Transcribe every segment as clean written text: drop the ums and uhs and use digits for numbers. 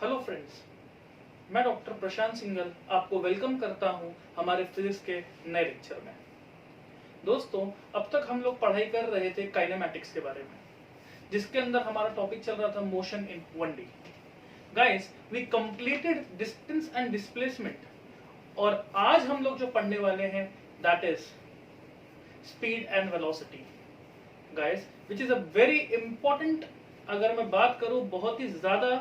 Hello friends, मैं doctor Prashant single आपको welcome करता हूं हमारे फिजिक्स के नए लेक्चर में। दोस्तों, अब तक हम लोग पढ़ाई कर रहे थे काइनेमैटिक्स के बारे में, जिसके अंदर हमारा टॉपिक चल रहा था motion in 1D। Guys, we completed distance and displacement और आज हम लोग जो पढ़ने वाले हैं that is speed and velocity. Guys, which is a very important, अगर मैं बात करूं बहुत ही ज्यादा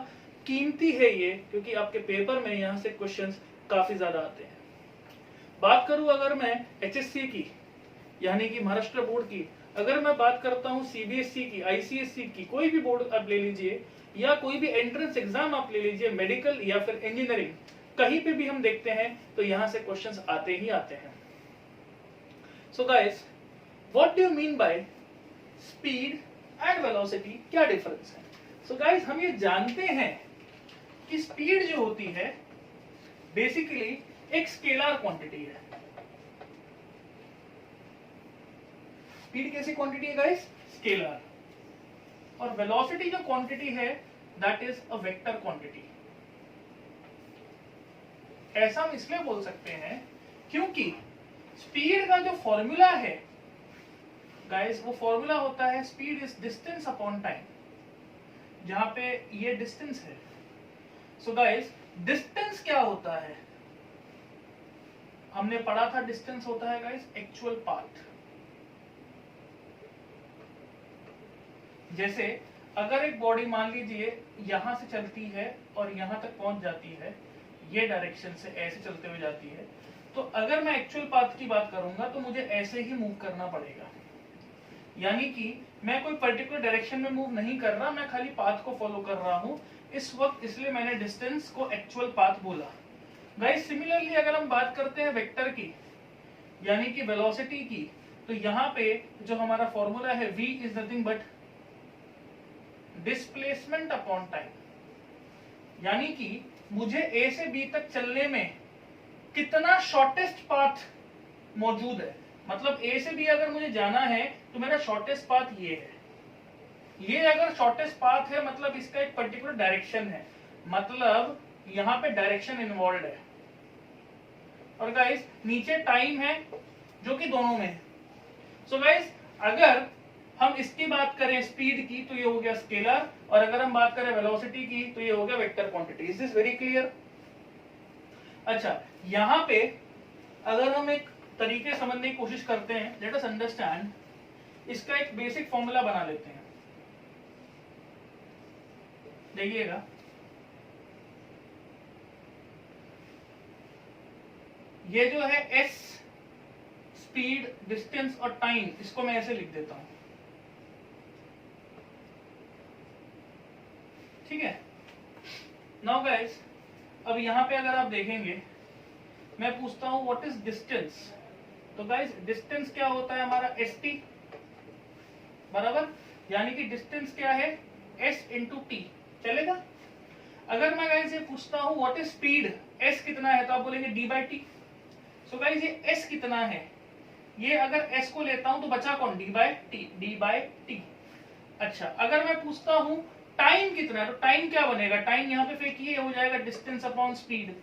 कीमती है ये, क्योंकि आपके पेपर में यहाँ से क्वेश्चंस काफी ज्यादा आते हैं। बात करूं अगर मैं एचएससी की यानी कि महाराष्ट्र बोर्ड की, अगर मैं बात करता हूं सीबीएसई की, आईसीएसई की, कोई भी बोर्ड आप ले लीजिए या कोई भी एंट्रेंस एग्जाम आप ले लीजिए, मेडिकल या फिर इंजीनियरिंग, कहीं पे भी हम देखते हैं तो यहां से क्वेश्चंस आते ही आते हैं। So guys, what do you mean by speed and velocity? क्या डिफरेंस है? सो गाइस, हम ये जानते हैं कि स्पीड जो होती है बेसिकली एक स्केलर क्वांटिटी है। स्पीड कैसी क्वांटिटी है गाइस? स्केलर। और वेलोसिटी जो क्वांटिटी है that is a vector quantity. ऐसा हम इसलिए बोल सकते हैं क्योंकि स्पीड का जो फॉर्मूला है गाइस, वो फॉर्मूला होता है speed is distance upon time, जहां पे ये डिस्टेंस है। सो गाइस, डिस्टेंस क्या होता है? हमने पढ़ा था डिस्टेंस होता है गाइस एक्चुअल पाथ। जैसे अगर एक बॉडी मान लीजिए यहां से चलती है और यहां तक पहुंच जाती है, ये डायरेक्शन से ऐसे चलते हुए जाती है, तो अगर मैं एक्चुअल पाथ की बात करूंगा तो मुझे ऐसे ही मूव करना पड़ेगा। यानी कि मैं कोई पर्टिकुलर डायरेक्शन में मूव नहीं कर रहा, मैं खाली पाथ को फॉलो कर रहा हूं इस वक्त, इसलिए मैंने डिस्टेंस को एक्चुअल पाथ बोला। गाइस, सिमिलरली अगर हम बात करते हैं वेक्टर की यानी कि वेलोसिटी की, तो यहां पे जो हमारा फॉर्मूला है v is nothing but displacement upon time. यानी कि मुझे a से b तक चलने में कितना शॉर्टेस्ट पाथ मौजूद है। मतलब a से b अगर मुझे जाना है तो मेरा शॉर्टेस्ट पाथ ये है। ये अगर शॉर्टेस्ट पाथ है मतलब इसका एक पर्टिकुलर डायरेक्शन है, मतलब यहां पे डायरेक्शन इन्वॉल्व है। और गाइस, नीचे टाइम है जो कि दोनों में है। सो गाइस, अगर हम इसकी बात करें स्पीड की तो ये हो गया स्केलर, और अगर हम बात करें वेलोसिटी की तो ये हो गया vector quantity. Is this very clear? अच्छा, यहां पे अगर हम एक तरीके समझने की कोशिश करते हैं, लेट अस अंडरस्टैंड, इसका एक बेसिक फॉर्मूला बना लेते हैं। देखिएगा, ये जो है s स्पीड, डिस्टेंस और टाइम, इसको मैं ऐसे लिख देता हूं, ठीक है। नाउ गाइस, अब यहां पे अगर आप देखेंगे, मैं पूछता हूं व्हाट इज डिस्टेंस, तो गाइस डिस्टेंस क्या होता है हमारा st बराबर, यानी कि डिस्टेंस क्या है s इंटू टी, चलेगा। अगर मैं गाइस ये पूछता हूं व्हाट इज स्पीड, s कितना है, तो आप बोलेंगे d by T. So guys, ये s कितना है, ये अगर s को लेता हूं तो बचा कौन, d बाई टी। अच्छा, अगर मैं पूछता हूं टाइम कितना है, तो टाइम क्या बनेगा, टाइम यहाँ पे फेंकिए, हो जाएगा distance upon speed.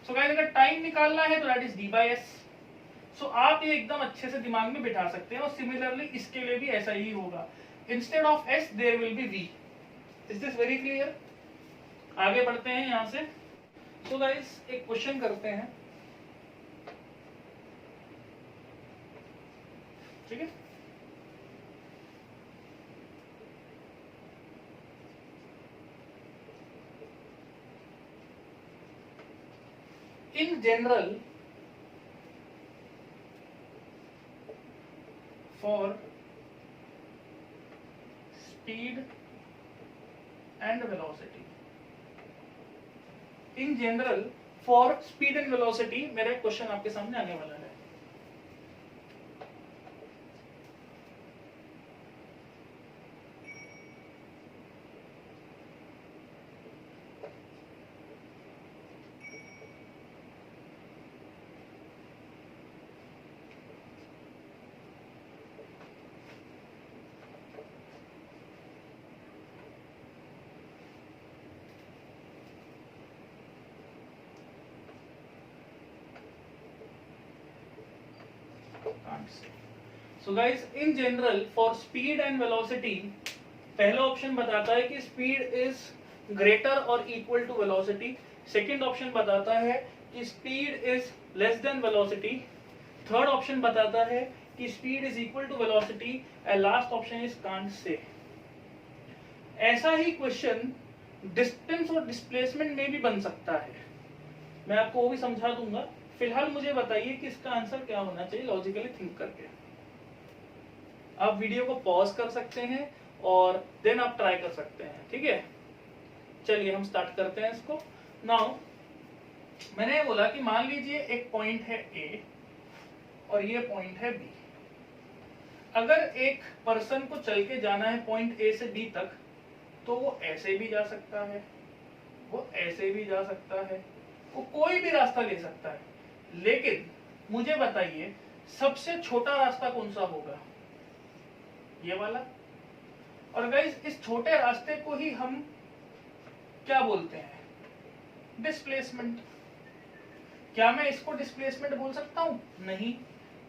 So guys, अगर टाइम निकालना है तो that is d by S. So आप ये एकदम अच्छे से दिमाग में बिठा सकते हैं, और सिमिलरली इसके लिए भी ऐसा ही होगा, instead of s there will be v। Is this very clear? आगे बढ़ते हैं यहां से। सो गाइस, एक क्वेश्चन करते हैं, ठीक है। इन general for speed and velocity, in general for speed and velocity, मेरा एक क्वेश्चन आपके सामने आने वाला है। Can't say. So guys, in general for speed and velocity पहला ऑप्शन बताता है कि स्पीड इज ग्रेटर और equal to velocity. Second option बताता है कि speed is less than velocity. Third option बताता है कि speed is equal to velocity and last option is can't say. ऐसा ही क्वेश्चन डिस्टेंस और डिस्प्लेसमेंट में भी बन सकता है, मैं आपको वो भी समझा दूंगा। फिलहाल मुझे बताइए कि इसका आंसर क्या होना चाहिए लॉजिकली थिंक करके। आप वीडियो को पॉज कर सकते हैं और देन आप ट्राई कर सकते हैं, ठीक है। चलिए हम स्टार्ट करते हैं इसको। नाउ मैंने बोला कि मान लीजिए एक पॉइंट है ए और ये पॉइंट है बी। अगर एक पर्सन को चल के जाना है पॉइंट ए से बी तक, तो वो ऐसे भी जा सकता है, वो ऐसे भी जा सकता है, वो कोई भी रास्ता ले सकता है। लेकिन मुझे बताइए सबसे छोटा रास्ता कौन सा होगा? ये वाला। और गाइस, इस छोटे रास्ते को ही हम क्या बोलते हैं? डिस्प्लेसमेंट। क्या मैं इसको डिस्प्लेसमेंट बोल सकता हूं? नहीं।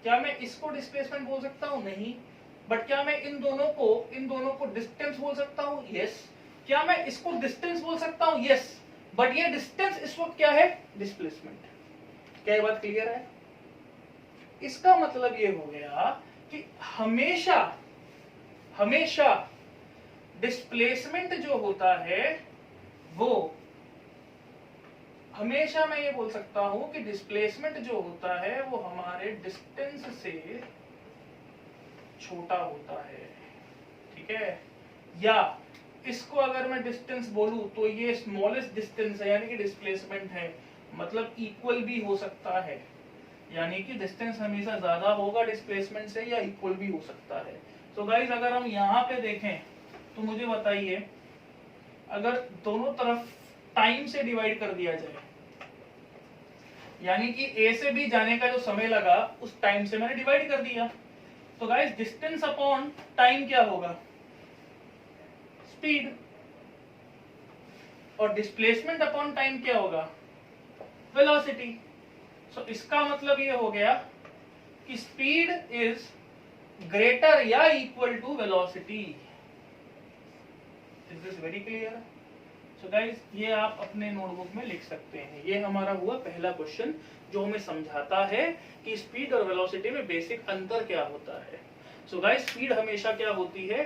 क्या मैं इसको डिस्प्लेसमेंट बोल सकता हूं? नहीं। बट क्या मैं इन दोनों को डिस्टेंस बोल सकता हूं? यस। क्या मैं इसको डिस्टेंस बोल सकता हूं? यस। बट ये डिस्टेंस इस वक्त क्या है? डिस्प्लेसमेंट। क्या ये बात क्लियर है? इसका मतलब ये हो गया कि हमेशा डिस्प्लेसमेंट जो होता है वो हमेशा मैं ये बोल सकता हूं कि डिस्प्लेसमेंट जो होता है वो हमारे डिस्टेंस से छोटा होता है, ठीक है। या इसको अगर मैं डिस्टेंस बोलूं तो ये स्मॉलेस्ट डिस्टेंस है, यानी कि डिस्प्लेसमेंट है, मतलब इक्वल भी हो सकता है, यानी कि डिस्टेंस हमेशा ज्यादा होगा डिस्प्लेसमेंट से या इक्वल भी हो सकता है। तो गाइस, अगर हम यहाँ पे देखें तो मुझे बताइए, अगर दोनों तरफ टाइम से डिवाइड कर दिया जाए, यानी कि ए से बी जाने का जो समय लगा उस टाइम से मैंने डिवाइड कर दिया, तो गाइस डिस्टेंस अपॉन टाइम क्या होगा? स्पीड। और डिस्प्लेसमेंट अपॉन टाइम क्या होगा? वेलोसिटी। सो इसका मतलब ये हो गया कि स्पीड इज ग्रेटर या equal to velocity. Is this very clear? So guys, ये आप अपने नोटबुक में लिख सकते हैं। ये हमारा हुआ पहला क्वेश्चन जो हमें समझाता है कि स्पीड और वेलोसिटी में बेसिक अंतर क्या होता है। सो गाइस, स्पीड हमेशा क्या होती है?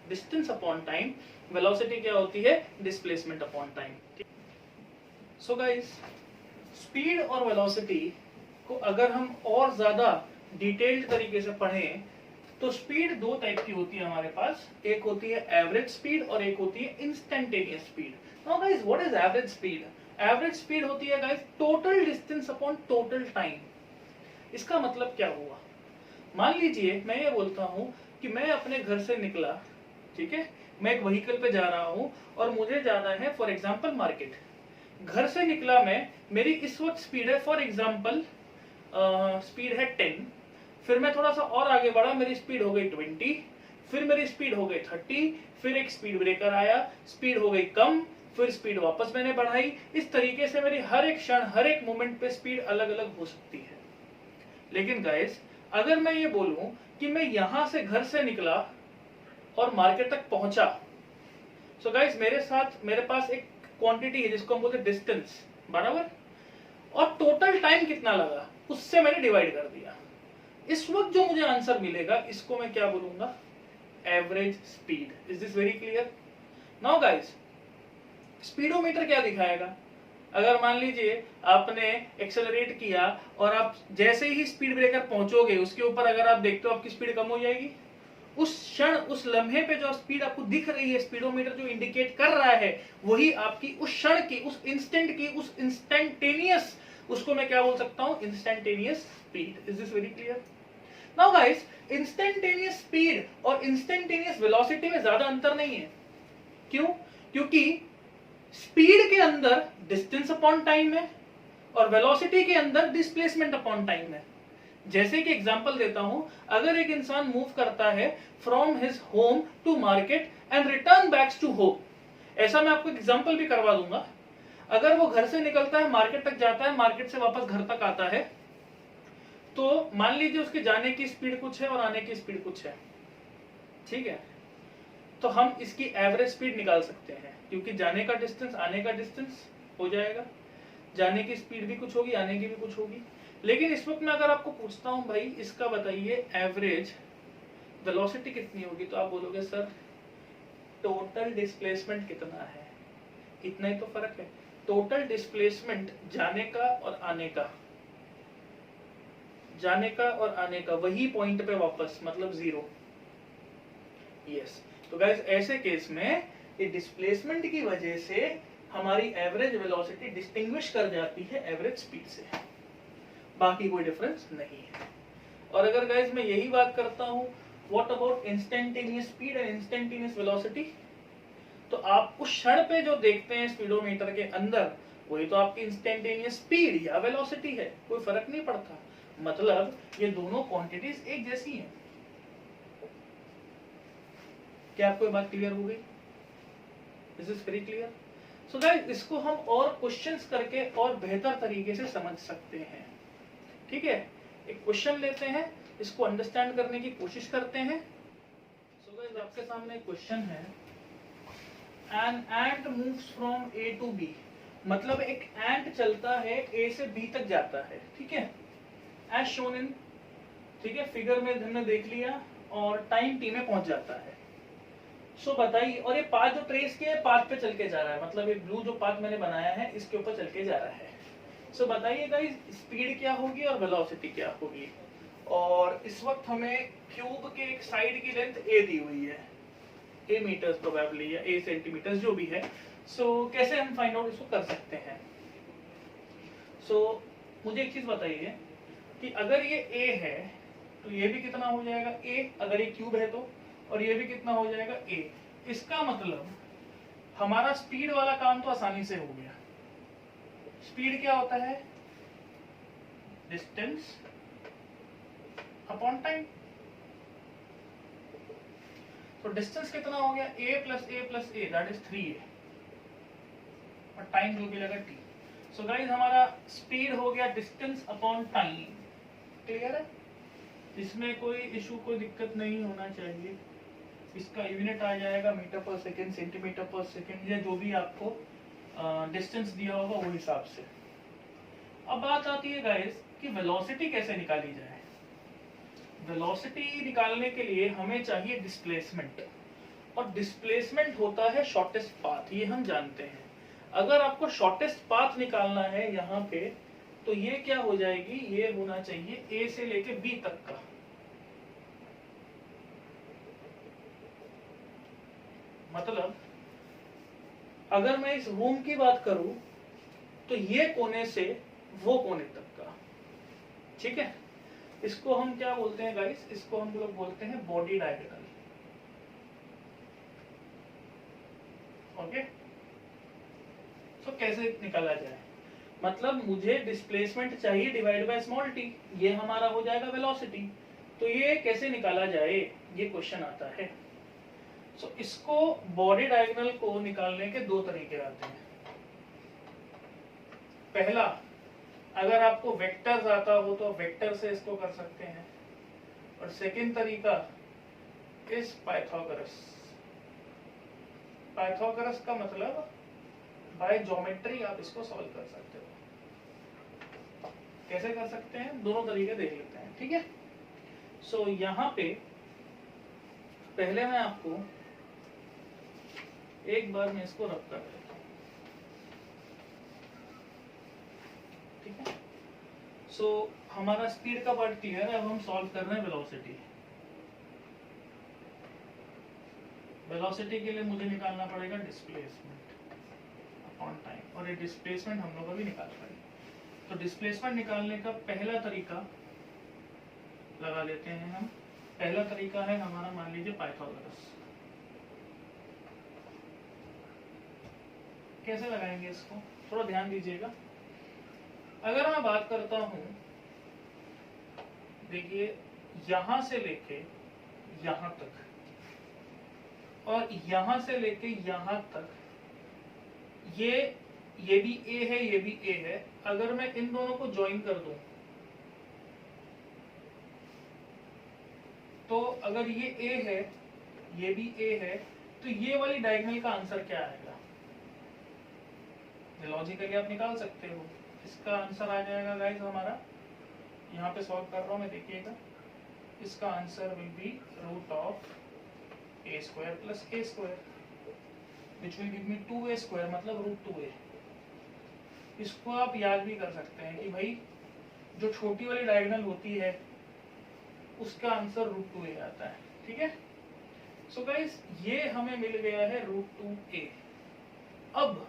Distance upon time. वेलोसिटी क्या होती है? Displacement upon time. So guys, speed और वेलोसिटी को अगर हम और ज्यादा डिटेल्ड तरीके से पढ़ें तो स्पीड दो टाइप की होती है हमारे पास। एक होती है एवरेज स्पीड और एक होती है instantaneous speed. Now guys, what is average speed? Average speed होती है guys total distance upon total time. इसका मतलब क्या हुआ? मान लीजिए मैं ये बोलता हूं कि मैं अपने घर से निकला, ठीक है, मैं एक व्हीकल पे जा रहा हूं और मुझे जाना है फॉर एग्जांपल मार्केट। घर से निकला मैं, मेरी इस वक्त स्पीड है फॉर एग्जांपल स्पीड है 10, फिर मैं थोड़ा सा और आगे बढ़ा, मेरी स्पीड हो गई 20, फिर मेरी स्पीड हो गई 30, फिर एक स्पीड ब्रेकर आया, स्पीड हो गई कम, फिर स्पीड वापस मैंने बढ़ाई। इस तरीके से मेरी हर एक क्षण, हर एक मोमेंट पे स्पीड अलग अलग हो सकती है। लेकिन गाइस, अगर मैं ये बोलूं कि मैं यहां से घर से निकला और मार्केट तक पहुंचा, सो गाइस मेरे पास एक क्वांटिटी है जिसको हम बोलते हैं डिस्टेंस, बराबर, और टोटल टाइम कितना लगा उससे मैंने डिवाइड कर दिया। इस वक्त जो मुझे आंसर मिलेगा इसको मैं क्या बोलूंगा? Average speed. Is this very clear? Now guys, speedometer क्या दिखाएगा? अगर मान लीजिए आपने एक्सेलरेट किया और आप जैसे ही स्पीड ब्रेकर पहुंचोगे उसके ऊपर अगर आप देखते हो आपकी स्पीड कम हो जाएगी। उस क्षण, उस लम्हे पे जो स्पीड आपको दिख रही है, स्पीडोमीटर जो इंडिकेट कर रहा है, वही आपकी उस क्षण की, उस इंस्टेंट की, उस इंस्टेंटेनियस, उसको मैं क्या बोल सकता हूं? Instantaneous speed. Is this very clear? Now guys, instantaneous speed और इंस्टेंटेनियस वेलोसिटी में ज्यादा अंतर नहीं है। क्यों? क्योंकि स्पीड के अंदर डिस्टेंस अपॉन टाइम है और वेलोसिटी के अंदर डिस्प्लेसमेंट अपॉन टाइम है। जैसे कि एग्जांपल देता हूं, अगर एक इंसान मूव करता है from his home to market and return back to home, ऐसा मैं आपको एग्जांपल भी करवा दूंगा। अगर वो घर से निकलता है, मार्केट तक जाता है, मार्केट से वापस घर तक आता है, तो मान लीजिए उसके जाने की स्पीड कुछ है और आने की स्पीड कुछ है, ठीक है, तो हम इसकी एवरेज स्पीड निकाल सकते हैं, क्योंकि जाने का डिस्टेंस आने का डिस्टेंस हो जाएगा, जाने की स्पीड भी कुछ होगी, आने की भी कुछ होगी। लेकिन इस वक्त मैं अगर आपको पूछता हूं भाई इसका बताइए एवरेज वेलोसिटी कितनी होगी, तो आप बोलोगे सर टोटल डिस्प्लेसमेंट कितना है, इतना ही तो फर्क है। टोटल डिस्प्लेसमेंट जाने का और आने का, जाने का और आने का वही पॉइंट पे वापस, मतलब 0। यस, तो गाइस ऐसे केस में ये डिस्प्लेसमेंट की वजह से हमारी एवरेज वेलोसिटी डिस्टिंग्विश कर जाती है एवरेज स्पीड से, बाकी कोई डिफरेंस नहीं है। और अगर गाइस मैं यही बात करता हूं what about instantaneous speed and instantaneous velocity, तो आप उस क्षण पे जो देखते हैं स्पीडोमीटर के अंदर वही तो आपकी इंस्टेंटेनियस स्पीड या वेलोसिटी है, कोई फर्क नहीं पड़ता। मतलब ये दोनों क्वांटिटीज एक जैसी हैं। क्या आपको ये बात क्लियर हो गई? This is very clear. So guys इसको हम और क्वेश्चंस करके और बेहतर तरीके से समझ सकते हैं, ठीक है। एक क्वेश्चन लेते हैं, इसको अंडरस्टैंड करने की कोशिश करते हैं। सो गाइस आपके सामने एक क्वेश्चन है, an ant moves from A to B, मतलब एक एंट चलता है ए से बी तक जाता है, ठीक है, एज शोन इन, ठीक है, फिगर में हमने देख लिया, और टाइम टी में पहुंच जाता है। सो बताइए, और ये पाथ जो ट्रेस किया है पाथ पे चल के जा रहा है, मतलब ये ब्लू जो पाथ मैंने बनाया है इसके ऊपर चल के जा रहा है। सो बताइए गाइस स्पीड क्या होगी और वेलोसिटी क्या होगी। और इस वक्त हमें क्यूब के एक साइड की लेंथ ए दी हुई है, ए मीटर्स प्रोबेबली, या ए सेंटीमीटर्स जो भी है। सो कैसे हम फाइंड आउट इसको कर सकते हैं। सो मुझे एक चीज बताइए कि अगर ये ए है तो ये भी कितना हो जाएगा ए, अगर ये क्यूब है तो, और ये भी कितना हो जाएगा ए। इसका मतलब हमारा स्पीड वाला काम तो आसानी से हो गया। स्पीड क्या होता है? Distance upon time. तो डिस्टेंस कितना हो गया a plus A that is 3a, और टाइम जो भी लगा t। सो गाइस हमारा स्पीड हो गया डिस्टेंस अपॉन टाइम। क्लियर है? इसमें कोई इशू, कोई दिक्कत नहीं होना चाहिए। इसका यूनिट आ जाएगा मीटर पर सेकेंड, सेंटीमीटर पर सेकेंड, या जो भी आपको डिस्टेंस दिया होगा वो हिसाब से। अब बात आती है गाइस कि वेलोसिटी कैसे निकाली जाए। वेलोसिटी निकालने के लिए हमें चाहिए डिस्प्लेसमेंट, और डिस्प्लेसमेंट होता है शॉर्टेस्ट पाथ, ये हम जानते हैं। अगर आपको शॉर्टेस्ट पाथ निकालना है यहाँ पे, तो ये क्या हो जाएगी, ये होना चाहिए ए से लेके बी तक का। मतलब अगर मैं इस रूम की बात करूं तो ये कोने से वो कोने तक का, ठीक है। इसको हम क्या बोलते हैं गाइस, इसको हम लोग बोलते हैं बॉडी डायगोनल। ओके, तो कैसे निकाला जाए, मतलब मुझे डिस्प्लेसमेंट चाहिए डिवाइड बाय स्मॉल टी, ये हमारा हो जाएगा वेलोसिटी। तो ये कैसे निकाला जाए, ये क्वेश्चन आता है। सो इसको बॉडी डायगोनल को निकालने के दो तरीके आते हैं। पहला, अगर आपको वेक्टर्स आता हो तो वेक्टर से इसको कर सकते हैं, और सेकंड तरीका इस पाइथागोरस। पाइथागोरस का मतलब बाय ज्योमेट्री आप इसको सॉल्व कर सकते हो। कैसे कर सकते हैं, दोनों तरीके देख लेते हैं, ठीक है। सो यहाँ पे पहले मैं आपको एक बार मैं इसको रख कर देता हूं, ठीक है। सो हमारा स्पीड का पार्ट क्लियर है, अब हम सॉल्व कर रहे हैं वेलोसिटी। वेलोसिटी के लिए मुझे निकालना पड़ेगा डिस्प्लेसमेंट अपॉन टाइम, और ये डिस्प्लेसमेंट हम लोग अभी निकाल पाएंगे। तो डिस्प्लेसमेंट निकालने का पहला तरीका लगा लेते हैं हम। पहला तरीका है हमारा, मान लीजिए पाइथागोरस। कैसे लगाएंगे इसको, थोड़ा ध्यान दीजिएगा। अगर मैं बात करता हूं, देखिए यहां से लेके यहां तक, और यहां से लेके यहां तक, ये भी ए है, ये भी ए है। अगर मैं इन दोनों को ज्वाइन कर दूं तो अगर ये a है, ये भी a है, तो ये वाली डायगोनल का आंसर क्या आएगा? लॉजिकली आप निकाल सकते हो। इसका आंसर आ जाएगा गाइस हमारा, यहाँ पे सॉल्व कर रहा हूँ मैं, देखिएगा। इसका answer will be root of a square plus a square which will give me 2a square, मतलब रूट 2a। इसको आप याद भी कर सकते हैं कि भाई जो छोटी वाली डायगोनल होती है उसका आंसर रूट 2a आता है। ठीक है, सो गाइस ये हमें मिल गया है रूट 2a। अब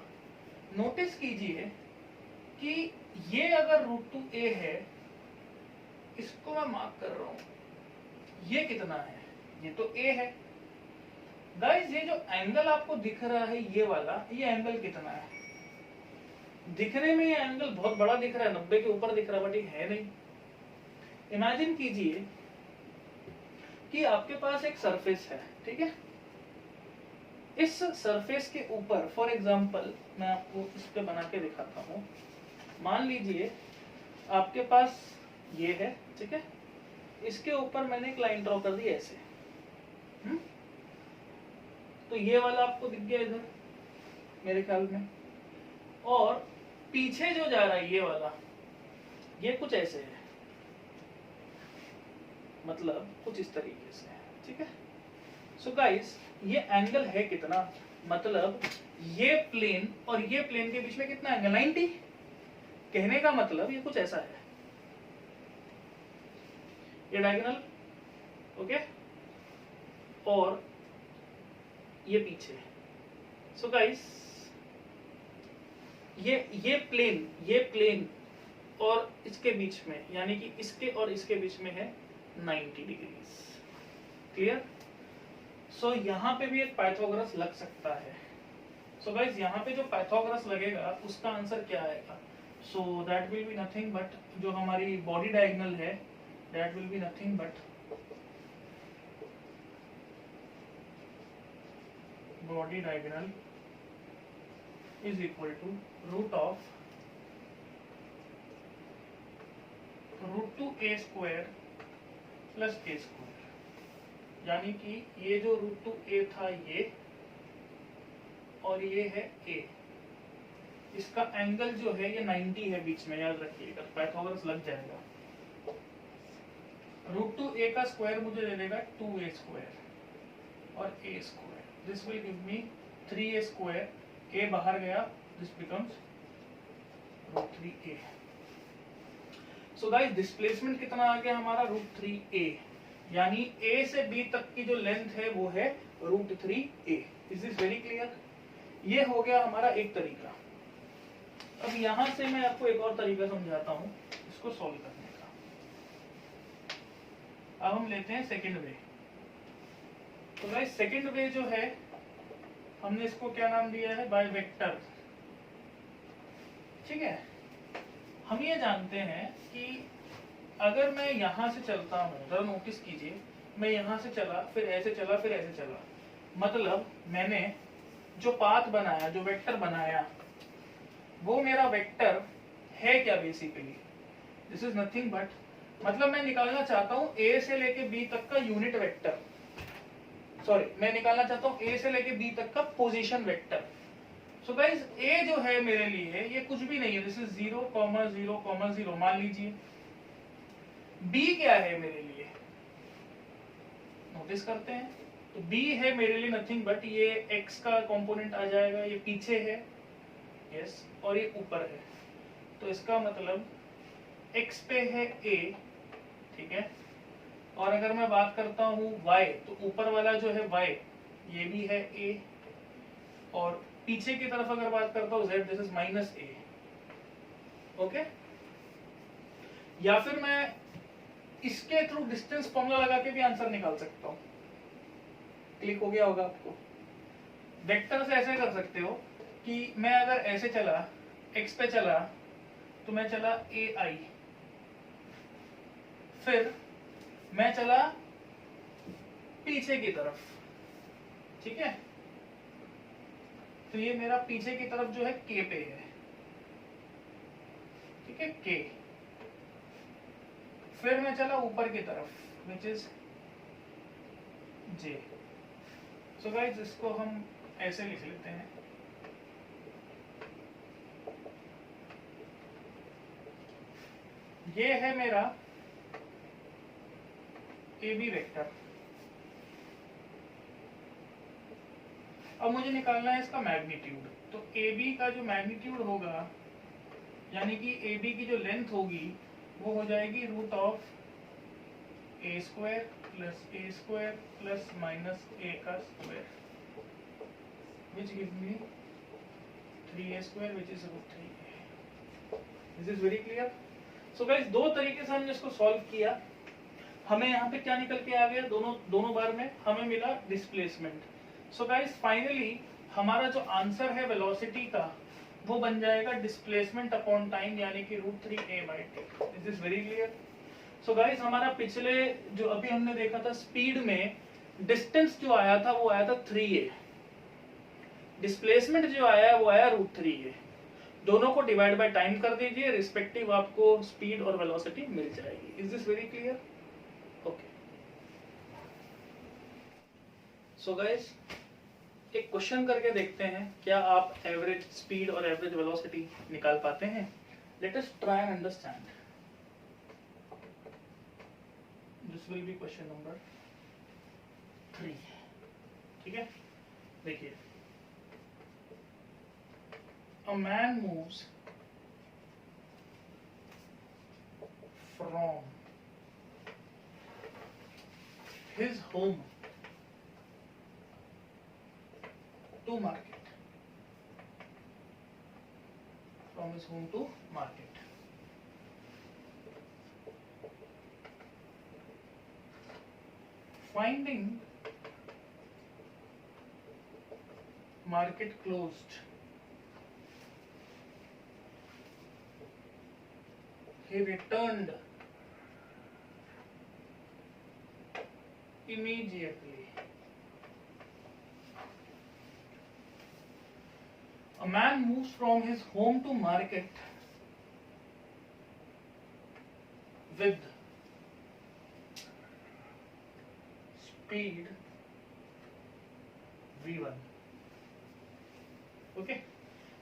नोटिस कीजिए कि ये अगर रूट 2a है, इसको मैं मार्क कर रहा हूं, ये कितना है? ये तो a है। गाइस ये जो एंगल आपको दिख रहा है ये वाला, ये एंगल कितना है? दिखने में ये एंगल बहुत बड़ा दिख रहा है, 90 के ऊपर दिख रहा है, बट ये है नहीं। इमेजिन कीजिए कि आपके पास एक सरफेस है, ठीक है। इस सरफेस के ऊपर फॉर एग्जांपल मैं आपको इस पे बना के दिखाता हूँ। मान लीजिए आपके पास ये है, ठीक है, इसके ऊपर मैंने एक लाइन ड्रॉ कर दी ऐसे। तो ये वाला आपको दिख गया इधर मेरे ख्याल में, और पीछे जो जा रहा है ये वाला, ये कुछ ऐसे है, मतलब कुछ इस तरीके से है। ठीक है, सो गाइस ये एंगल है कितना? मतलब ये प्लेन और ये प्लेन के बीच में कितना एंगल? 90। कहने का मतलब ये कुछ ऐसा है, ये डायगोनल, ओके, और ये पीछे। सो गाइस ये प्लेन और इसके बीच में, यानी कि इसके और इसके बीच में है 90 डिग्रीज। क्लियर? सो यहाँ पे भी एक पाइथागोरस लग सकता है। सो गाइस यहाँ पे जो पाइथागोरस लगेगा उसका आंसर क्या आएगा? So that will be nothing but, जो हमारी बॉडी डायगोनल है that will be nothing but body diagonal is equal to root of root 2a square plus a square, यानी कि ये जो रूट 2a था ये, और ये है a, इसका एंगल जो है ये 90 है बीच में, याद रखिएगा, पाइथागोरस लग जाएगा। रूट 2a का स्क्वायर मुझे दे देगा 2a स्क्वायर और a square, this will give me 3a square, a बाहर गया, this becomes root 3a। So guys displacement कितना आ गया हमारा? रूट 3a, यानी a से b तक की जो लेंथ है वो है root 3a। Is this very clear? ये हो गया हमारा एक तरीका। अब यहां से मैं आपको एक और तरीका समझाता हूं इसको सॉल्व करने का। अब हम लेते हैं सेकंड वे। तो गाइस सेकंड वे जो है हमने इसको क्या नाम दिया है? By vector. ठीक है, हम ये जानते हैं कि अगर मैं यहां से चलता हूं, जरा नोटिस कीजिए, मैं यहां से चला, फिर ऐसे चला, फिर ऐसे चला, मतलब मैंने जो पाथ बनाया, जो वेक्टर बनाया, वो मेरा वेक्टर है क्या? Basically this is nothing but, मतलब मैं निकालना चाहता हूं a से लेके b तक का यूनिट वेक्टर, सॉरी मैं निकालना चाहता हूं a से लेके b तक का position vector. So guys a जो है मेरे लिए ये कुछ भी नहीं है, दिस इज 0, 0, 0 मान लीजिए। b क्या है मेरे लिए? नोटिस करते हैं, तो b है मेरे लिए नथिंग बट ये x का कंपोनेंट आ जाएगा, ये पीछे है, यस, और ये ऊपर है, तो इसका मतलब x पे है a, ठीक है, और अगर मैं बात करता हूँ y, तो ऊपर वाला जो है y ये भी है a, और पीछे की तरफ अगर बात करता हूँ z, this is minus a। Okay, या फिर मैं इसके थ्रू डिस्टेंस फॉर्मूला लगा के भी आंसर निकाल सकता हूँ। क्लिक हो गया होगा आपको। वेक्टर से ऐसे कर सकते हो कि मैं अगर ऐसे चला, x पे चला, तो मैं चला ai, फिर मैं चला पीछे की तरफ, ठीक है, तो ये मेरा पीछे की तरफ जो है k पे है, ठीक है, k, फिर मैं चला ऊपर की तरफ which is J. So guys इसको हम ऐसे लिख लेते हैं, ये है मेरा ए बी वेक्टर। अब मुझे निकालना है इसका मैग्नीट्यूड। तो ए बी का जो मैग्नीट्यूड होगा, यानी कि ए बी की जो लेंथ होगी वो हो जाएगी root of A square plus minus A का square, which give me 3a square which is root 3a। This is very clear. So guys दो तरीके से हमने इसको सॉल्व किया। हमें यहाँ पे क्या निकल के आ गया, दोनों बार में हमें मिला डिस्प्लेसमेंट। सो गाइस फाइनली हमारा जो आंसर है वेलोसिटी का वो बन जाएगा डिस्प्लेसमेंट अपॉन टाइम, यानी कि root 3a/t। This is very clear. So guys हमारा पिछले जो अभी हमने देखा था स्पीड में डिस्टेंस जो आया था वो आया था 3a, डिस्प्लेसमेंट जो आया है वो आया रूट 3a। दोनों को डिवाइड बाय टाइम कर दीजिए, रिस्पेक्टिव आपको स्पीड और वेलोसिटी मिल जाएगी। Is this very clear? Okay. So guys एक क्वेश्चन करके देखते हैं, क्या आप एवरेज स्पीड और एवरेज वेलोसिटी निकाल पाते हैं? Let us try and understand. This will be question number 3। ठीक है, देखिए, a man moves from his home to market, from his home to market. Finding market closed, he returned immediately. A man moves from his home to market with speed v1. Okay.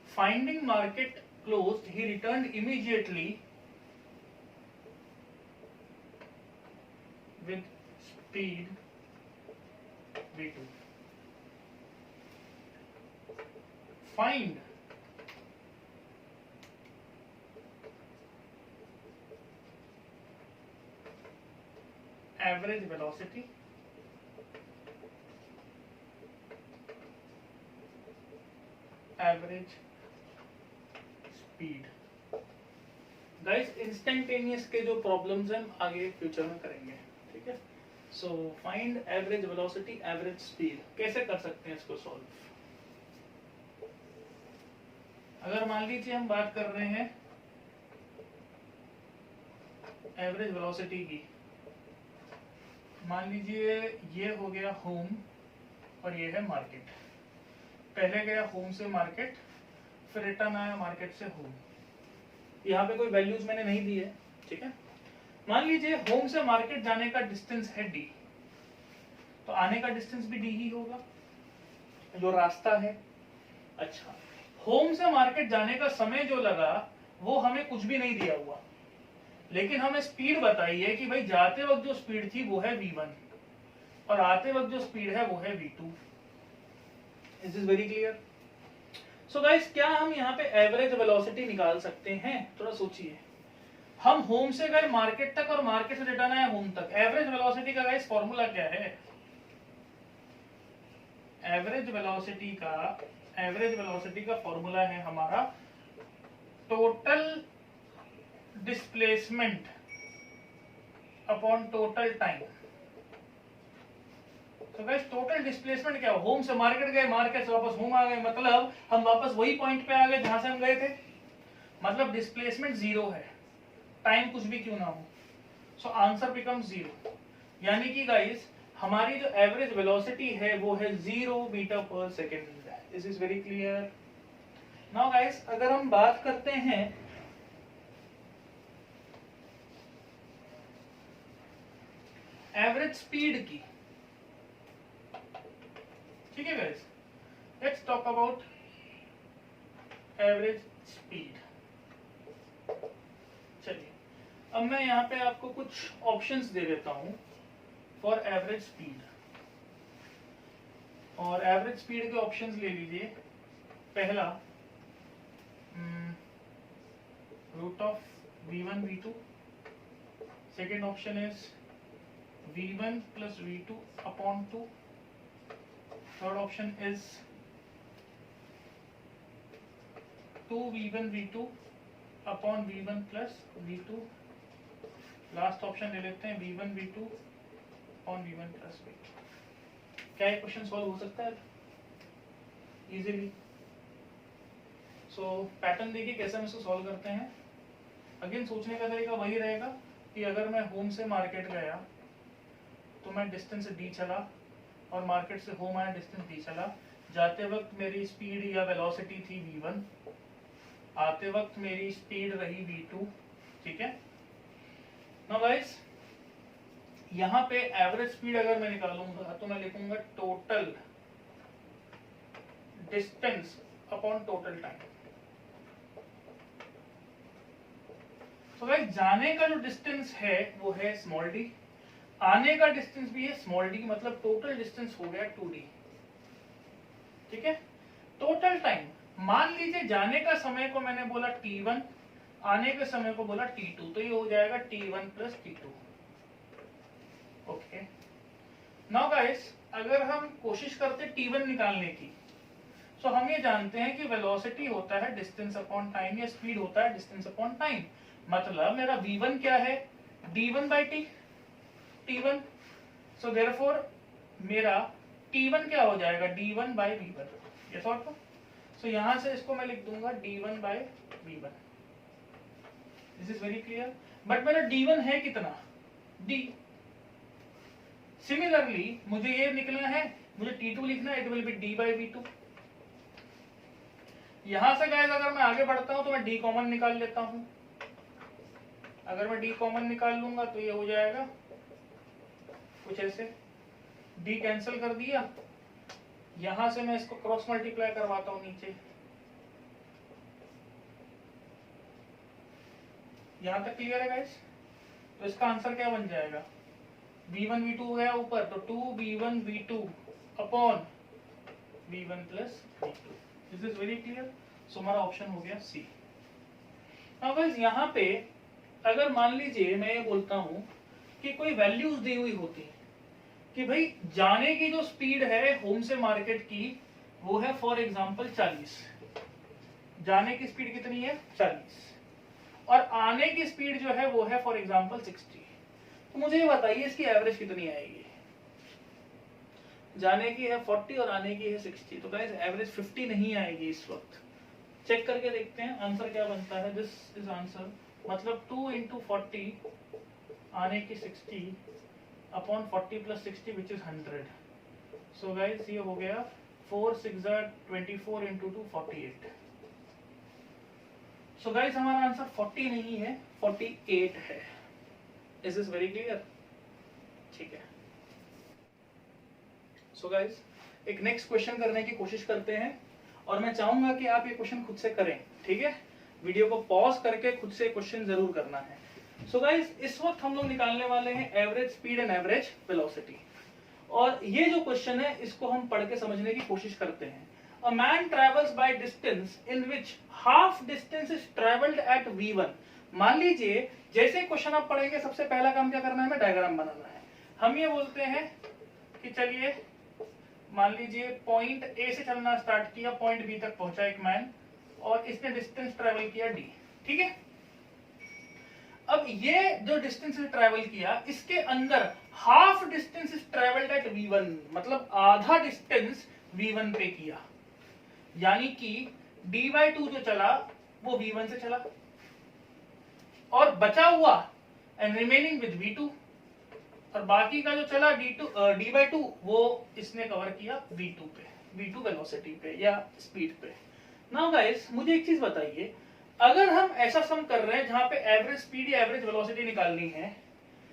Finding market closed, he returned immediately with speed v2. Find average velocity, average speed। Guys instantaneous के जो problems हैं आगे future में करेंगे, ठीक है। So find average velocity, average speed, कैसे कर सकते हैं इसको सॉल्व? अगर मान लीजिए हम बात कर रहे हैं एवरेज वेलोसिटी की, मान लीजिए ये हो गया होम और ये है मार्केट। पहले गया होम से मार्केट, फिर रिटर्न आया मार्केट से होम। यहाँ पे कोई वैल्यूज मैंने नहीं दी है, ठीक है। मान लीजिए होम से मार्केट जाने का डिस्टेंस है d, तो आने का डिस्टेंस भी d ही होगा, जो रास्ता है। अच्छा, होम से मार्केट जाने का समय जो लगा वो हमें कुछ भी नहीं दिया हुआ, लेकिन हमें स्पीड बताई है कि भाई जाते वक्त जो स्पीड थी वो है v1 और आते वक्त जो स्पीड है वो है v2। Is this very clear? So guys क्या हम यहाँ पे एवरेज वेलोसिटी निकाल सकते हैं? थोड़ा सोचिए। हम होम से गए मार्केट तक और मार्केट से रिटर्न आए होम तक। एवरेज वेलोसिटी का गाइस फॉर्मूला क्या है? एवरेज वेलोसिटी का फॉर्मूला है हमारा total displacement upon total time. तो गाइस टोटल डिस्प्लेसमेंट क्या हो? होम से मार्केट गए, मार्केट से वापस होम आ गए, मतलब हम वापस वही पॉइंट पे आ गए जहां से हम गए थे। मतलब डिस्प्लेसमेंट जीरो है, टाइम कुछ भी क्यों ना हो। सो आंसर बिकम जीरो, यानी कि गाइस हमारी जो एवरेज वेलोसिटी है वो है 0 मीटर पर second. This is very clear. Now guys अगर हम बात करते हैं एवरेज स्पीड की, ठीक है guys, let's talk about average speed. चलिए अब मैं यहाँ पे आपको कुछ ऑप्शंस दे देता हूँ फॉर एवरेज स्पीड, और एवरेज स्पीड के ऑप्शंस ले लीजिए। पहला root of v1 v2, second option is v1 plus v2 upon 2, third option is 2v1 v2 upon v1 plus v2, last option ले लेते हैं v1 v2 upon v1 plus v2। क्या ये question solve हो सकता है इजीली? सो pattern देखिए कैसे हम इसको सॉल्व करते हैं। अगेन सोचने का तरीका वही रहेगा कि अगर मैं होम से मार्केट गया तो मैं डिस्टेंस d चला, और मार्केट से होम आया डिस्टेंस d चला। जाते वक्त मेरी स्पीड या वेलोसिटी थी v1, आते वक्त मेरी स्पीड रही v2, ठीक है। नाउ गाइस यहाँ पे एवरेज स्पीड अगर मैं निकालूंगा तो मैं लिखूंगा total distance upon total time. तो गाइस जाने का जो डिस्टेंस है वो है स्मॉल डी, आने का डिस्टेंस भी है स्मॉल डी, मतलब टोटल डिस्टेंस हो गया 2d, ठीक है। टोटल टाइम मान लीजिए जाने का समय को मैंने बोला t1, आने के समय को बोला t2, तो ये हो जाएगा t1 plus t2। Okay, now guys अगर हम कोशिश करते t1 निकालने की, तो हम ये जानते हैं कि वेलोसिटी होता है डिस्टेंस अपॉन टाइम, या स्पीड होता है डिस्टेंस अपॉन टाइम। मतलब मेरा v1 क्या है, d1 by t1, so therefore मेरा t1 क्या हो जाएगा, d1 बाई v1। ये सॉल्व, सो यहां से इसको मैं लिख दूंगा d1 by v1। This is very clear. But मेरा d1 है कितना, d। सिमिलरली मुझे ये निकलना है, मुझे t2 लिखना है, it will be d by v2। यहां से गाइस अगर मैं आगे बढ़ता हूं तो मैं d कॉमन निकाल लेता हूं। अगर मैं d कॉमन निकाल लूंगा तो ये हो जाएगा कुछ ऐसे, d कैंसिल कर दिया, यहां से मैं इसको क्रॉस मल्टीप्लाई करवाता हूं नीचे, यहां तक क्लियर है गाइस। तो इसका आंसर क्या बन जाएगा, v1 v2 हो गया ऊपर, तो 2v1 v2 upon v1 plus v2। This is very clear. So हमारा ऑप्शन हो गया सी। नाउ गाइस यहाँ पे अगर मान लीजिए मैं ये बोलता हूं कि कोई वैल्यूज दी हुई होती है कि भाई जाने की जो स्पीड है होम से मार्केट की वो है फॉर एग्जांपल 40, जाने की स्पीड कितनी है 40, और आने की स्पीड जो है वो है फॉर एग्जांपल 60। तो मुझे ये बताइए इसकी एवरेज कितनी आएगी। जाने की है 40 और आने की है 60, तो गाइस एवरेज 50 नहीं आएगी इस वक्त। चेक करके देखते हैं आंसर क्या बनता है। दिस इज आंसर, मतलब 2 इंटू 40 आने की 60 upon 40 plus 60 which is 100। So guys ये हो गया 4 6 24 इंटू 2 48। सो गाइस हमारा आंसर 40 नहीं है 48 है। Is this very clear? ठीक है। सो गाइस एक नेक्स्ट क्वेश्चन करने की कोशिश करते हैं, और मैं चाहूंगा कि आप ये क्वेश्चन खुद से करें, ठीक है। वीडियो को पॉज करके खुद से क्वेश्चन जरूर करना है। सो गाइस इस वक्त हम लोग निकालने वाले हैं average speed and average velocity, और ये जो क्वेश्चन है इसको हम पढ़ के समझने की कोशिश करते हैं। A man travels by distance in which half distance is travelled at v1। मान लीजिए जैसे क्वेश्चन आप पढ़ेंगे सबसे पहला काम क्या करना है, हमें डायग्राम बनाना है। हम ये बोलते हैं कि चलिए मान लीजिए पॉइंट ए से चलना स्टार्ट किया, पॉइंट बी तक पहुंचा एक मैन, और इसने डिस्टेंस ट्रेवल किया d, ठीक है। अब ये जो डिस्टेंस ट्रेवल किया इसके अंदर half distance is travelled at v1, मतलब आधा डिस्टेंस v1 पे किया, यानी कि d/2 जो चला वो v1 से चला, और बचा हुआ एंड रिमेनिंग विद v2, और बाकी का जो चला d/2 वो इसने कवर किया v2 पे, v2 वेलोसिटी पे या स्पीड पे। नाउ गाइस मुझे एक चीज बताइए, अगर हम ऐसा सम कर रहे हैं जहां पे एवरेज स्पीड या एवरेज वेलोसिटी निकालनी है,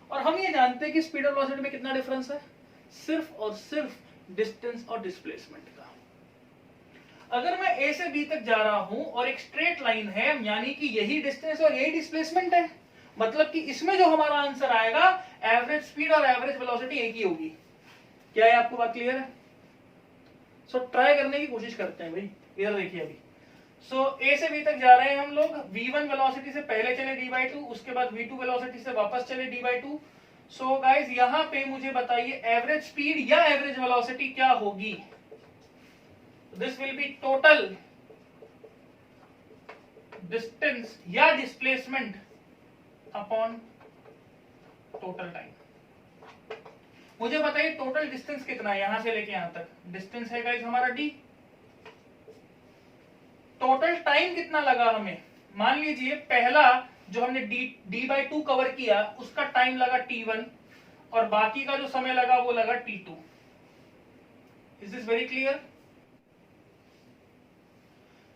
और हम ये जानते हैं कि स्पीड और वेलोसिटी में कितना डिफरेंस है, सिर्फ और सिर्फ डिस्टेंस और डिस्प्लेसमेंट का। अगर मैं ए से बी तक जा रहा हूं और एक स्ट्रेट लाइन है, यानी कि यही डिस्टेंस और यही डिस्प्लेसमेंट है, मतलब कि इसमें जो हमारा आंसर आएगा एवरेज स्पीड और एवरेज वेलोसिटी एक ही होगी। क्या है, आपको बात क्लियर है? सो ट्राई करने की कोशिश करते हैं भाई। इधर देखिए अभी, सो ए से बी तक जा रहे हैं हम लोग, v1 वेलोसिटी से पहले चले d/2, उसके बाद v2 वेलोसिटी से वापस चले d/2। सो गाइस यहां पे मुझे बताइए एवरेज स्पीड या एवरेज वेलोसिटी क्या होगी? This will be total distance या डिस्प्लेसमेंट अपॉन टोटल टाइम। मुझे बताइए टोटल डिस्टेंस कितना है यहां से लेके यहां तक? डिस्टेंस है गाइस हमारा d। टोटल टाइम कितना लगा हमें? मान लीजिए पहला जो हमने d/2 कवर किया उसका टाइम लगा t1 और बाकी का जो समय लगा वो लगा t2। Is this very clear?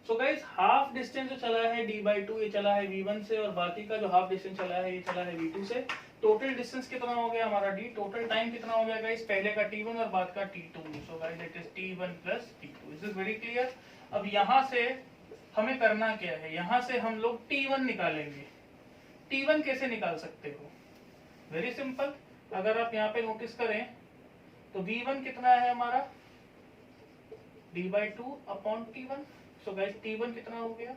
So guys half distance जो चला है d/2 ये चला है v1 से और बाकी का जो हाफ डिस्टेंस चला है ये चला है v2 से। टोटल डिस्टेंस कितना हो गया हमारा d? टोटल टाइम कितना हो गया गाइस? पहले का t1 और बाद का t2। So guys it is t1 plus t2। Is this very clear? अब यहां से हमें करना क्या है, यहां से हम लोग t1 निकालेंगे। t1 कैसे निकाल सकते हो? वेरी सिंपल, अगर आप यहाँ पे नोटिस करें तो v1 कितना है हमारा? d/2 upon t1। So guys t1 कितना हो गया?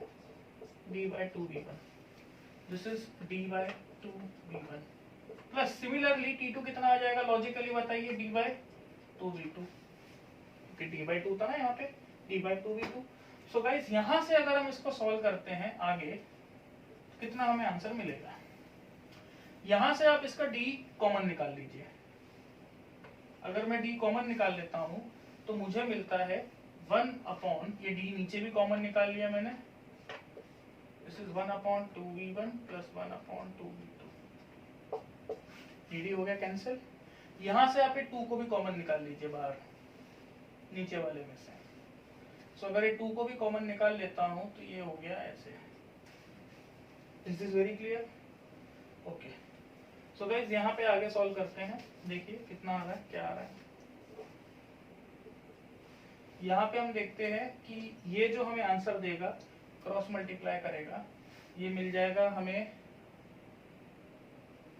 d/2 v1। This is d/2 v1 plus similarly t2 कितना आ जाएगा लॉजिकली बताइए? d/2 v2, क्योंकि d/2 था ना यहाँ पे, d/2 v2। सो गाइस यहां से अगर हम इसको सॉल्व करते हैं आगे तो कितना हमें आंसर मिलेगा? यहां से आप इसका d कॉमन निकाल लीजिए। अगर मैं d कॉमन निकाल लेता हूं तो मुझे मिलता है 1 अपॉन, ये d नीचे भी कॉमन निकाल लिया मैंने, this is 1 upon 2v1 plus 1 upon 2v2। dd हो गया कैंसिल। यहां से आप ये 2 को भी कॉमन निकाल लीजिए बाहर नीचे वाले में से। सो अगर ये 2 को भी कॉमन निकाल लेता हूं तो ये हो गया ऐसे। Is this very clear? Okay. So guys यहाँ पे आगे सॉल्व करते हैं, देखिए कितना आ रहा है, क्या आ रहा है। यहाँ पे हम देखते हैं कि ये जो हमें आंसर देगा क्रॉस मल्टीप्लाई करेगा, ये मिल जाएगा हमें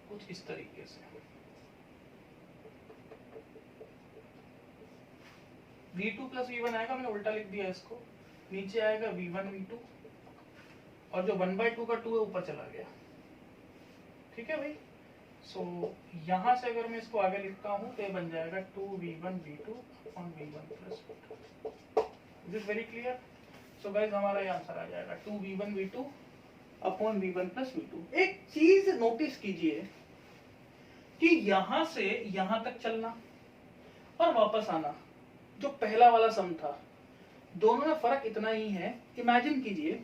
कुछ इस तरीके से। v2 प्लस v1 आएगा, मैंने उल्टा लिख दिया इसको, नीचे आएगा v1 v2 और जो 1/2 का 2 है ऊपर चला गया। ठीक है भाई? सो यहां से अगर मैं इसको आगे लिखता हूं तो ये बन जाएगा 2v1 v2 upon v1 plus v2। Is it very clear? So guys हमारा ये आंसर आ जाएगा 2v1 v2 upon v1 plus v2। एक चीज नोटिस कीजिए कि यहां से यहां तक चलना और वापस आना, जो पहला वाला सम था, दोनों में फर्क इतना ही है। इमेजिन कीजिए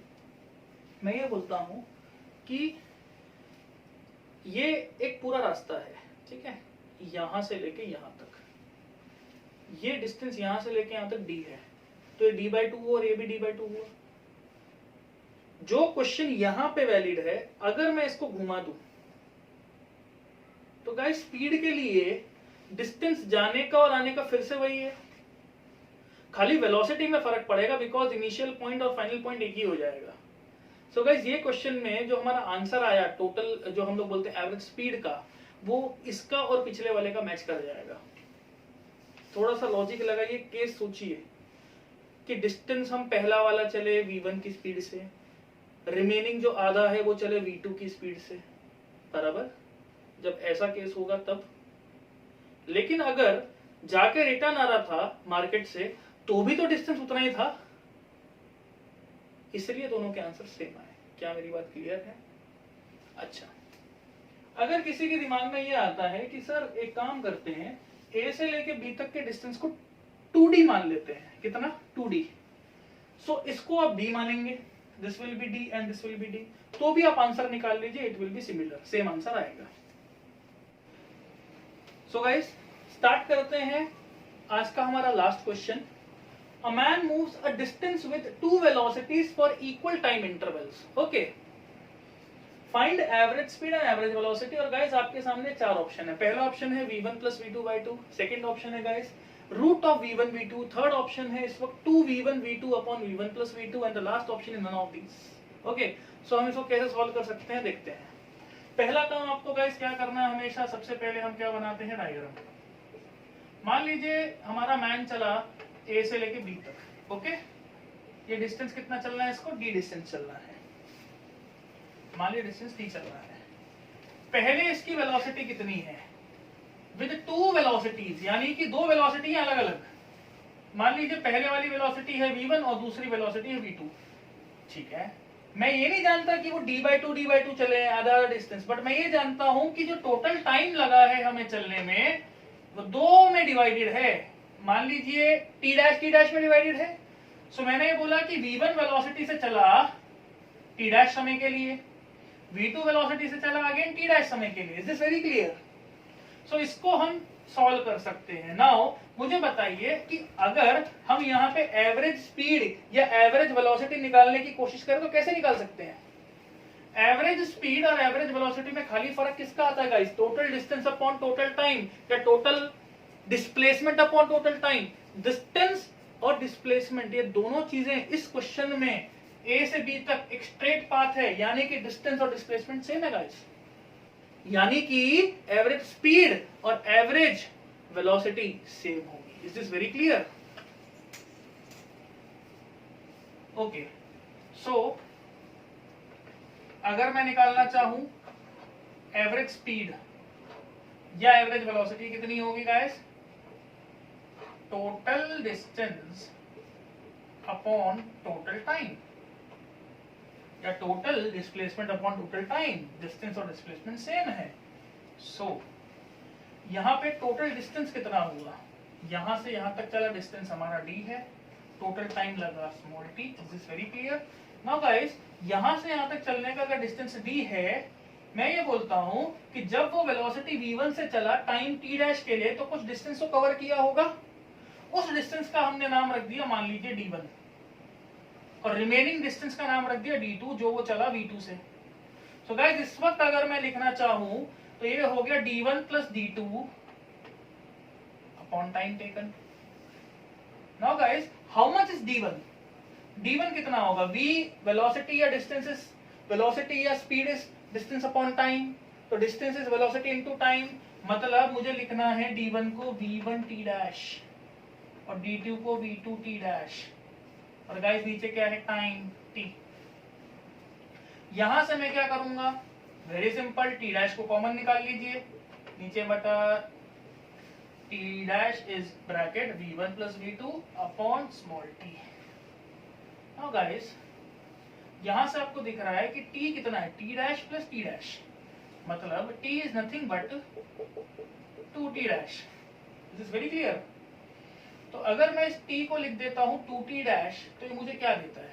मैं ये बोलता हूं कि ये एक पूरा रास्ता है, ठीक है, यहां से लेके यहां तक, ये डिस्टेंस यहां से लेके यहां तक d है, तो ये d/2 हुआ और ये भी d/2 हुआ। जो क्वेश्चन यहां पे वैलिड है, अगर मैं इसको घुमा दूं तो गाइस स्पीड के लिए डिस्टेंस जाने का और आने का फिर से वही है, खाली वेलोसिटी में फर्क पड़ेगा बिकॉज इनिशियल पॉइंट और फाइनल पॉइंट एक ही हो जाएगा। सो गाइस ये क्वेश्चन में जो हमारा आंसर आया टोटल, जो हम लोग बोलते हैं एवरेज स्पीड का, वो इसका और पिछले वाले का मैच कर जाएगा। थोड़ा सा लॉजिक लगाइए, केस सोचिए कि डिस्टेंस हम पहला वाला चले v1 की स्पीड से, रिमेनिंग जो आधा है वो चले v2 की स्पीड से, बराबर? जब ऐसा केस होगा तब। लेकिन अगर जाके रिटर्न आ रहा था मार्केट से तो भी तो डिस्टेंस उतना ही था, इसलिए दोनों के आंसर सेम आए। क्या मेरी बात क्लियर है? अच्छा, अगर किसी के दिमाग में ये आता है कि सर एक काम करते हैं, ए से लेके बी तक के डिस्टेंस को 2d मान लेते हैं, कितना? 2d। सो इसको आप d मानेंगे, this will be d and this will be d, तो भी आप आंसर निकाल लीजिए, it will be similar, same answer आएगा। सो गाइस स्टार्ट करते हैं आज का हमारा last question. A man moves a distance with 2 velocities for equal time intervals. Okay, find average speed and average velocity. और गाइस आपके सामने 4 ऑप्शन है। पहला ऑप्शन है v1 plus v2/2, second option है guys root of v1 v2, third option है इस वक्त 2v1 v2 upon v1 plus v2 and the last option is none of these. Okay, so हम इसको कैसे सॉल्व कर सकते हैं देखते हैं। पहला काम आपको गाइस क्या करना है, हमेशा सबसे पहले हम क्या बनाते हैं, डायग्राम। मान लीजिए हमारा मैन चला ए से लेके बी तक। ओके, ये डिस्टेंस कितना चलना है, इसको d डिस्टेंस चलना है। मान लीजिए डिस्टेंस d चल रहा है। पहले इसकी वेलोसिटी कितनी है, विद टू वेलोसिटीज, यानी कि दो वेलोसिटी अलग अलग। मान लीजिए पहले वाली वेलोसिटी है v1 और दूसरी वेलोसिटी है v2। ठीक है, मैं ये नहीं जानता कि वो d/2 चले आधा डिस्टेंस, बट मैं ये जानता हूं कि जो टोटल टाइम लगा है हमें चलने में वो दो में डिवाइडेड है। मान लीजिए t' में डिवाइडेड है। सो मैंने ये बोला कि v1 वेलोसिटी से चला t' समय के लिए, v2 वेलोसिटी से चला अगेन t' समय के लिए। Is this very clear? So इसको हम सॉल्व कर सकते हैं। नाउ मुझे बताइए कि अगर हम यहाँ पे एवरेज स्पीड या एवरेज वेलोसिटी निकालने की कोशिश करें तो कैसे निकाल सकते हैं? एवरेज स्पीड और एवरेज वेलोसिटी में खाली फर्क किसका आता है guys? Total distance upon total time या total displacement upon total time. Distance और डिस्प्लेसमेंट ये दोनों चीजें इस क्वेश्चन में ए से बी तक एक स्ट्रेट पाथ है, यानी कि डिस्टेंस और डिस्प्लेसमेंट सेम है गाइस। यानी कि एवरेज स्पीड और एवरेज वेलोसिटी सेम होगी। Is this very clear? Okay, so अगर मैं निकालना चाहूं एवरेज स्पीड या एवरेज वेलोसिटी कितनी होगी guys? Total distance upon total time या total displacement upon total time. Distance और डिस्प्लेसमेंट सेम है। सो यहाँ पे टोटल डिस्टेंस कितना हुआ, यहां से यहां तक चला डिस्टेंस हमारा d है, टोटल टाइम लगा small t। Is this very clear? Now guys, यहां से यहां तक चलने का अगर डिस्टेंस d है, मैं ये बोलता हूं कि जब वो वेलोसिटी v1 से चला टाइम t' के लिए तो कुछ डिस्टेंस तो कवर किया होगा। उस डिस्टेंस का हमने नाम रख दिया मान लीजिए d1 और रिमेनिंग डिस्टेंस का नाम रख दिया d2 जो वो चला v2 से। सो गाइस, इस वक्त अगर मैं लिखना चाहूं तो ये हो गया d1 plus d2 upon time taken. Now guys, how much is d1? d1 कितना होगा? v वेलोसिटी या डिस्टेंस इज वेलोसिटी या speed is distance upon time, तो distance is velocity into time. मतलब मुझे लिखना है d1 को v1 t' और d2 को v2 t'। और गाइस नीचे क्या है? Time t। यहां से मैं क्या करूंगा? वेरी सिंपल, t' को कॉमन निकाल लीजिए, नीचे बटा t' is bracket v1 plus v2 upon small t। Now guys, यहां से आपको दिख रहा है कि t कितना है? t' प्लस t', मतलब t is nothing but 2t'। This is very clear? तो अगर मैं इस t को लिख देता हूं 2t' तो ये मुझे क्या देता है?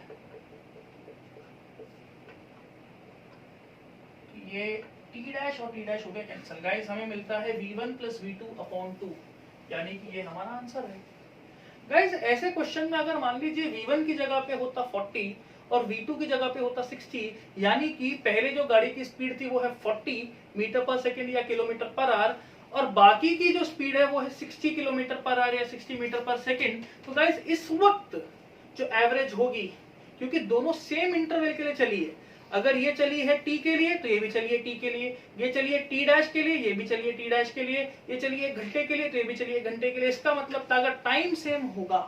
ये t' और t' हो गया कैंसिल। गाइस, हमें मिलता है v1 प्लस v2 अपॉन 2, यानी कि ये हमारा आंसर है। गाइस, ऐसे क्वेश्चन में अगर मान लीजिए v1 की जगह पे होता 40 और v2 की जगह पे होता 60, यानी कि पहले जो गाड़ी की स्पीड थी वो है 40 मीटर पर सेकेंड या किलोमीटर पर आवर और बाकी की जो स्पीड है वो है 60 किलोमीटर पर आवर या 60 मीटर पर सेकेंड। तो गाइस, इस वक्त जो एवरेज होगी, क्योंकि दोनों सेम इंटरवल के लिए चली है, अगर ये चली है t के लिए तो ये भी चलिए t के लिए, ये चलिए t' के लिए, ये भी चलिए t' के लिए, ये चलिए घंटे के लिए तो ये भी चलिए घंटे के लिए। इसका मतलब था अगर टाइम सेम होगा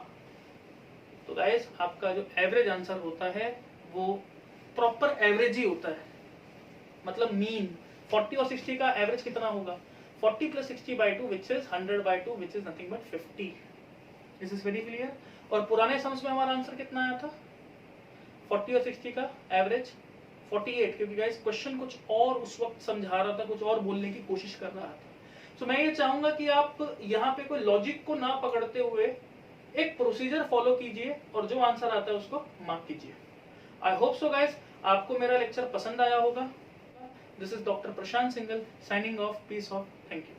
तो गाइस आपका जो एवरेज आंसर होता है वो प्रॉपर एवरेज ही होता है, मतलब मीन। 40 और 60 का एवरेज कितना होगा? 40 plus 60/2 which is 100/2 which is nothing but 50। This is very clear? और पुराने सम्स में हमारा आंसर कितना आया था? 40 और 60 का एवरेज 48, क्योंकि गाइस क्वेश्चन कुछ और उस वक्त समझा रहा था, कुछ और बोलने की कोशिश कर रहा था। तो मैं ये चाहूंगा कि आप यहाँ पे कोई लॉजिक को ना पकड़ते हुए एक प्रोसीजर फॉलो कीजिए और जो आंसर आता है उसको मार्क कीजिए। आई होप सो गाइस, आपको मेरा लेक्चर पसंद आया होगा। This is doctor Prashant Singal signing off. Peace off, thank you.